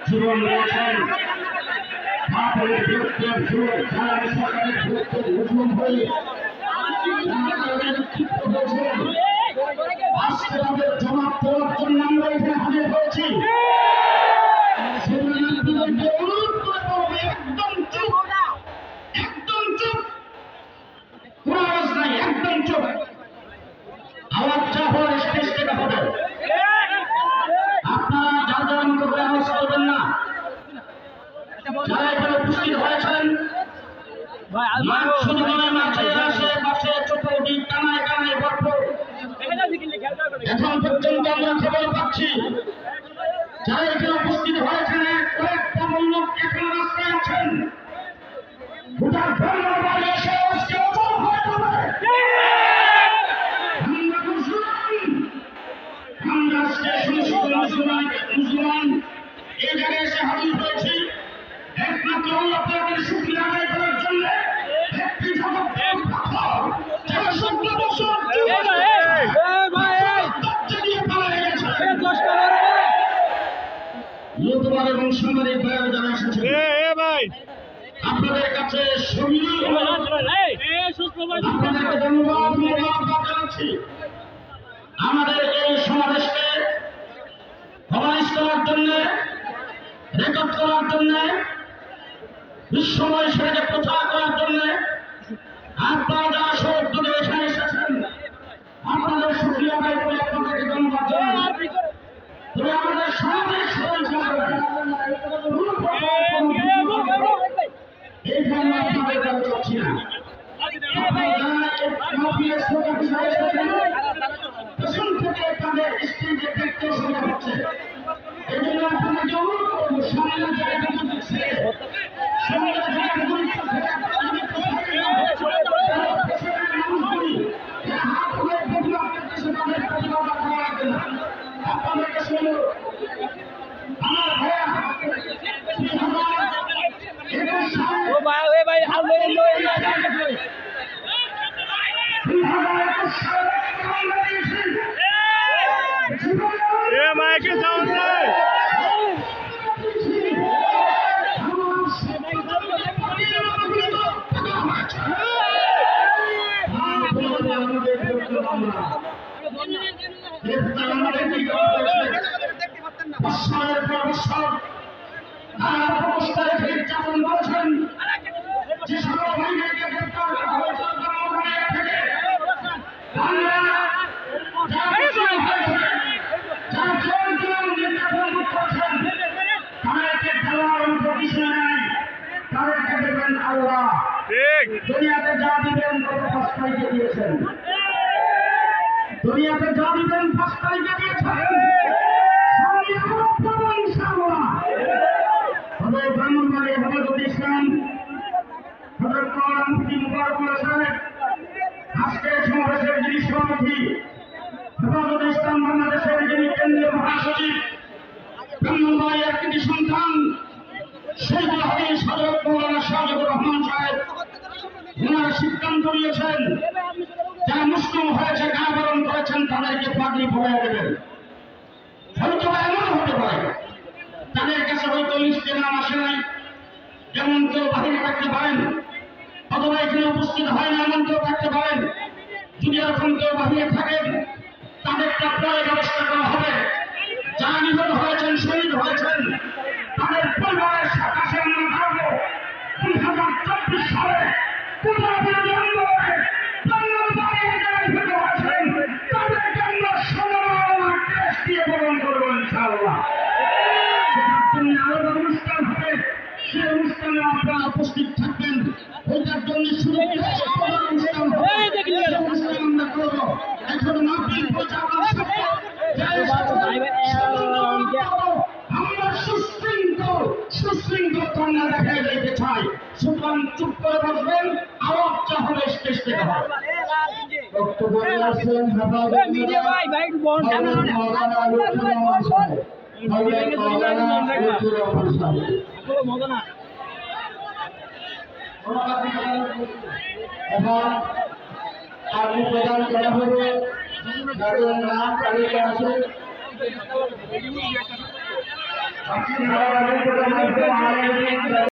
জীবন রয়েছেন সরকারের হুজুম হয়ে আজকে তাদের জবাব দেওয়ার জন্য আমরা এখানে হাজির হয়েছি। একদম চুপ, একদম চুপ, কোন আওয়াজ নাই, একদম চুপ। আওয়াজ যা হওয়ার স্টেজ থেকে হবে। আপনারা যার যার মতো করে আওয়াজ করবেন না। যারা এখানে উপস্থিত হয়েছেন শুধু নয়, মাঠে আশেপাশে চতুর্দিক কানায় কানায় ভরপুর। এখন পর্যন্ত আমরা খবর পাচ্ছি যারা এখানে উপস্থিত হয়েছেন কয়েকটা লোক এখন রাস্তায় আছেন। ভোটার ফর্ম বাড়ি এসে আজকে অচল হয়ে যাবে। আমরা আজকে সমস্ত মুসলমান এই জায়গায় এসে হাজির হয়েছি একমাত্র আল্লাহ পাকের শুকরিয়া আদায় করার জন্য। একটি যারা 17 বছর লোকবার এবং সাংবাদিক ভাইয়েরা যারা এসেছেন আপনাদের কাছে আপনাদেরকে ধন্যবাদ জানাচ্ছি। আমাদের এই সমাবেশকে অর্গানাইজ করার জন্য, রেকর্ড করার জন্য, বিশ্বময় সেটাকে প্রচার করার জন্য আপনারা যারা সব দূরে এখানে এসেছেন আপনাদের শুকরিয়া আদায় করে আপনাদেরকে ধন্যবাদ জানাই। তবে আমাদের সমাবেশ এইখানে আপনাদের কাছে চাচ্ছি না। পেছন থেকে তাদের স্ত্রীকে দেখতে শোনা হচ্ছে। এই জন্য আপনাদেরকে অনুরোধ করবো সামনে জায়গাগুলো দিচ্ছে, সামনে জায়গাগুলো আপনাদের কাছে আমার ভাইয়া মাইকে সাউন্ড নাই। যে সকল ভাইদেরকে গ্রেফতার করা হয়েছে তাদেরকে দেবেন আল্লাহ। দুনিয়াতে যা দিবেন গত 5 তারিখে দিয়েছেন, দুনিয়াতে যা দিবেন 5 তারিখে দিয়েছেন। হবে ব্রাহ্মণবাড়ি হেফাজত ইসলাম হযরত মাওলানা মুফতি মুবারকুল্লাহ সাহেব আজকের সমাবেশের যিনি সভাপতি, হেফাজত ইসলাম বাংলাদেশের যিনি কেন্দ্রীয় মহাসচিব, ব্রাহ্মণবাড়ির একটি সন্তান শহীদুল হাদিস হযরত মাওলানা শাহজাদুর রহমান সাহেব ওনারা সিদ্ধান্ত নিয়েছেন যারা মুসলিম হয়েছে, কারাবরণ করেছেন তাদেরকে পাগড়ি পরিয়ে দেবেন। হয়তো এমন হতে পারে তাদের কাছে হয়তো লিস্টে নাম আসে নাই, এমন কেউ বাহিরে থাকতে পারেন, অথবা এখানে উপস্থিত হয় না এমন কেউ থাকতে পারেন। যদি এরকম কেউ বাহিরে থাকেন তাদেরটা পরে ব্যবস্থা করা হবে। যারা নিহত হয়েছেন, শহীদ হয়েছেন, তাদের পরিবারের সাথে আমরা থাকবো। 2024 সালে বিরোধী আন্দোলনে তাদেরকে আমরা সম্মান দেশ দিয়ে বরণ করবো ইনশাআল্লাহ। আলাদা অনুষ্ঠান হবে, সেই অনুষ্ঠানে আপনারা উপস্থিত থাকবেন। ওইটার জন্য শুরু অনুষ্ঠান আমরা করবো। এখন মাহফিল পরিচালনা আমরা সুশৃঙ্খল কন্যা দেখাই যেতে চাই। সুতরাং চুপ করে বসবেন, আওয়াজটা হবে স্টেজ থেকে হবে। বক্তব্য আসছেন এবং আগে প্রদান করা হবে যাদের নাম তালিকা আছে আপনি